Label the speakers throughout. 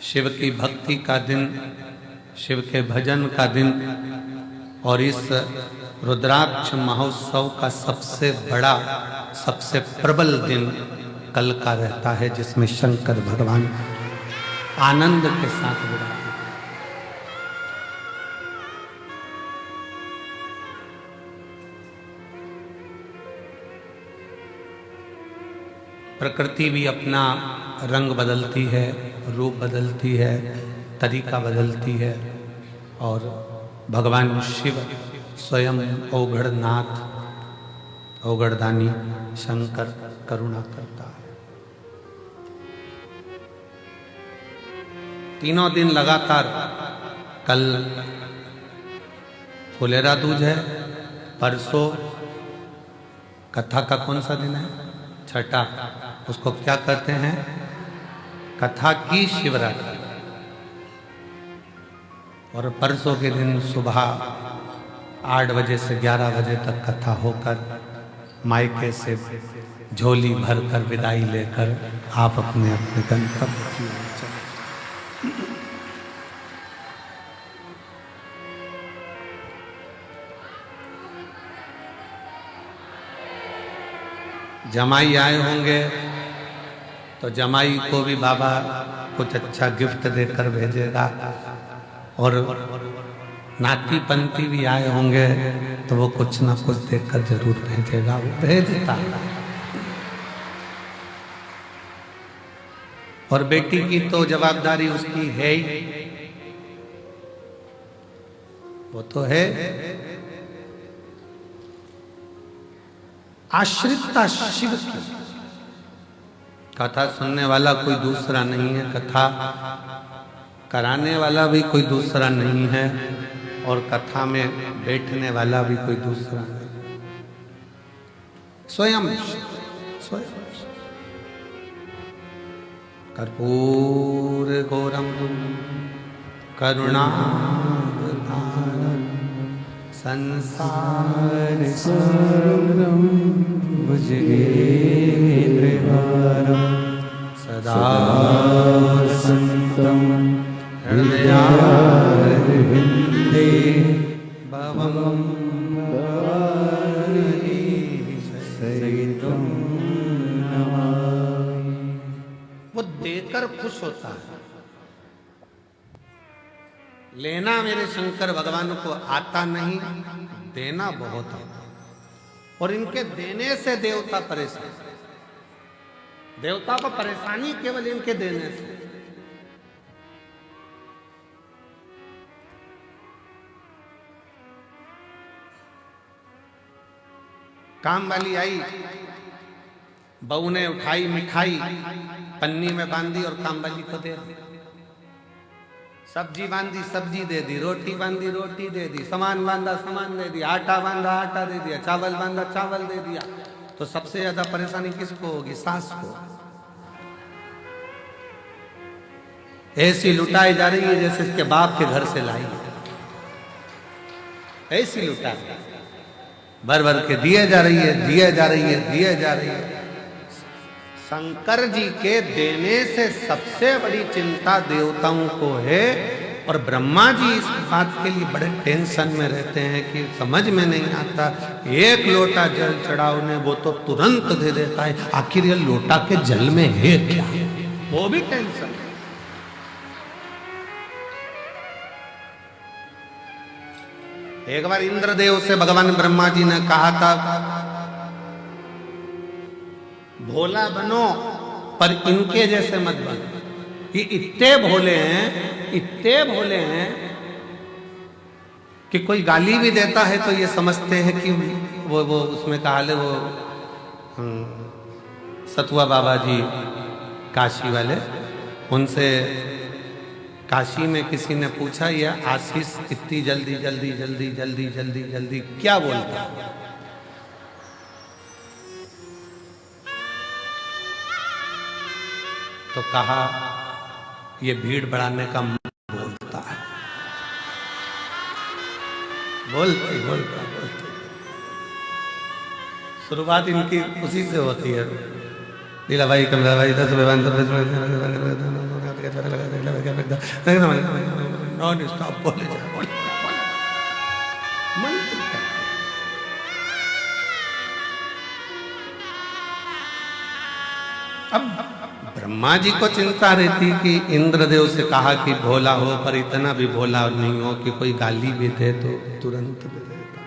Speaker 1: शिव की भक्ति का दिन, शिव के भजन का दिन और इस रुद्राक्ष महोत्सव का सबसे बड़ा, सबसे प्रबल दिन कल का रहता है, जिसमें शंकर भगवान आनंद के साथ विराजमान। प्रकृति भी अपना रंग बदलती है, रूप बदलती है, तरीका बदलती है और भगवान शिव स्वयं औघड़नाथ, औघड़दानी शंकर करुणा करता है। तीनों दिन लगातार, कल फुलेरा दूज है, परसों कथा का कौन सा दिन है? छठा, उसको क्या कहते हैं? कथा की शिवरात्रि। और परसों के दिन सुबह 8 बजे से 11 बजे तक कथा होकर मायके से झोली भरकर विदाई लेकर आप अपने अपने गंतव्य की ओर चले। जमाई आए होंगे तो जमाई को भी बाबा कुछ अच्छा गिफ्ट देकर भेजेगा, और नाती पंती भी आए होंगे तो वो कुछ ना कुछ देकर जरूर भेजेगा, वो भेजता है। और बेटी की तो जवाबदारी उसकी है ही, वो तो है। आश्रितता शिव की। कथा सुनने वाला कोई दूसरा नहीं है, कथा कराने वाला भी कोई दूसरा नहीं है, और कथा में बैठने वाला भी कोई दूसरा नहीं, स्वयं स्वयं। कर्पूर गौरम करुणावतारम संसार सारम भुजगेन्द्रहारम सदा संतं हृदयारविन्दे भवं भवानी सहितं नमामि। वो देकर खुश होता है। लेना मेरे शंकर भगवान को आता नहीं, देना बहुत आता। और इनके देने से देवता परेशान, देवता को परेशानी केवल इनके देने से। काम वाली आई, बहू ने उठाई मिठाई, पन्नी में बांधी और काम वाली को दे दी। सब्जी बांधी, सब्जी दे दी, रोटी बांधी, रोटी दे दी, सामान बांधा, सामान दे दिया, आटा बांधा, आटा दे दिया, चावल बांधा, चावल दे दिया। तो सबसे ज्यादा परेशानी किसको होगी? सास को। ऐसी लुटाई जा रही है जैसे इसके बाप के घर से लाई है, ऐसी लुटा भर भर के दिए जा रही है, दिए जा रही है, दिए जा रही है। शंकर जी के देने से सबसे बड़ी चिंता देवताओं को है, और ब्रह्मा जी इस बात के लिए बड़े टेंशन में रहते हैं कि समझ में नहीं आता। एक लोटा जल चढ़ाओ ने, वो तो तुरंत दे देता है, आखिर ये लोटा के जल में है क्या? वो भी टेंशन है। एक बार इंद्रदेव से भगवान ब्रह्मा जी ने कहा था, भोला बनो पर इनके जैसे मत बनो। कि इतने भोले हैं, इतने भोले हैं कि कोई गाली भी देता है तो ये समझते हैं कि वो उसमें कहा ले, वो सतुआ बाबा जी काशी वाले, उनसे काशी में किसी ने पूछा, ये आशीष इतनी जल्दी जल्दी जल्दी जल्दी जल्दी जल्दी क्या बोलता है? तो कहा, ये भीड़ बढ़ाने का बोलता है। बोलते बोलते बोलते शुरुआत इनकी उसी से होती है। लीला भाई, कमला भाई, 10 नॉन स्टॉप बोले जा मंत्र क्या? अब ब्रह्मा जी को चिंता रहती कि इंद्रदेव से कहा कि भोला हो, पर इतना भी भोला नहीं हो कि कोई गाली भी दे तो तुरंत दे देता।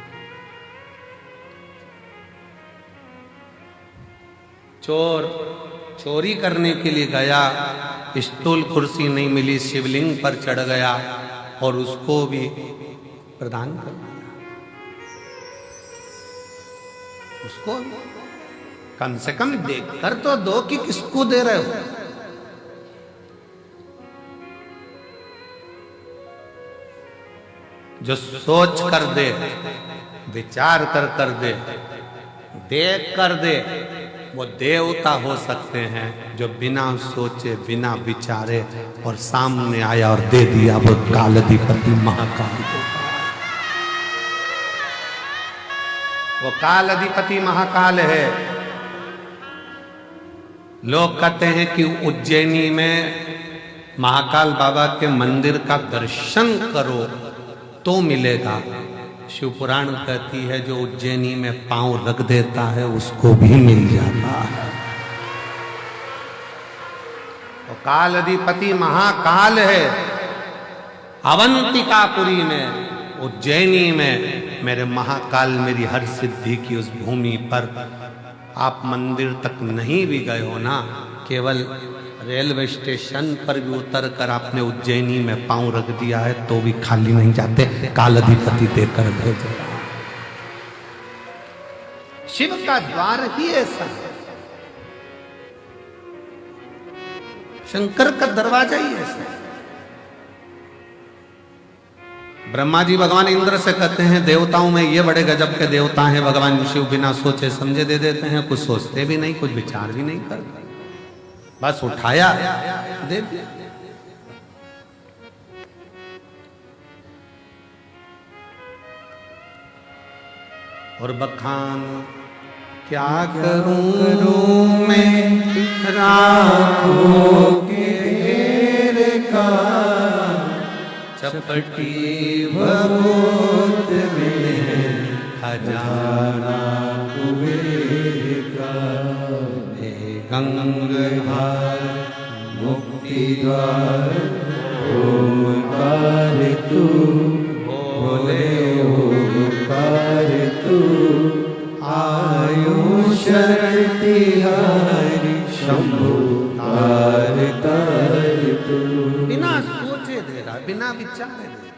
Speaker 1: चोर चोरी करने के लिए गया, स्टूल कुर्सी नहीं मिली, शिवलिंग पर चढ़ गया और उसको भी प्रदान कर दिया। उसको कम से कम देखकर तो दो कि किसको दे रहे हो। जो सोच कर दे, विचार कर दे, देख कर दे, वो देवता हो सकते हैं। जो बिना सोचे बिना विचारे और सामने आया और दे दिया, वो कालाधिपति महाकाल। वो कालाधिपति महाकाल है। लोग कहते हैं कि उज्जैनी में महाकाल बाबा के मंदिर का दर्शन करो तो मिलेगा। शिव पुराण कहती है जो उज्जैनी में पांव रख देता है उसको भी मिल जाता है। तो कालाधिपति महाकाल है। अवंतिकापुरी में, उज्जैनी में मेरे महाकाल मेरी हर सिद्धि की उस भूमि पर आप मंदिर तक नहीं भी गए हो ना, केवल रेलवे स्टेशन पर भी उतर कर आपने उज्जैनी में पांव रख दिया है तो भी खाली नहीं जाते, कालाधिपति देकर भेजेगा। शिव का द्वार ही ऐसा है, शंकर का दरवाजा ही ऐसा है। ब्रह्मा जी भगवान इंद्र से कहते हैं देवताओं में ये बड़े गजब के देवता हैं। भगवान शिव बिना सोचे समझे दे देते हैं, कुछ सोचते भी नहीं, कुछ विचार भी नहीं करते, बस उठाया दे दिया। और बखान क्या करूं मैं राखों के ढेर का, चपटी भगोत में खजाना कुबेर का। हे गंगाधार मुक्ति द्वार ओंकार तू, बोले ओंकार तू, आयुष तिहारी शंभु तार तार तू। बिना सोचे दे रहा, बिना विचारे दे रहा।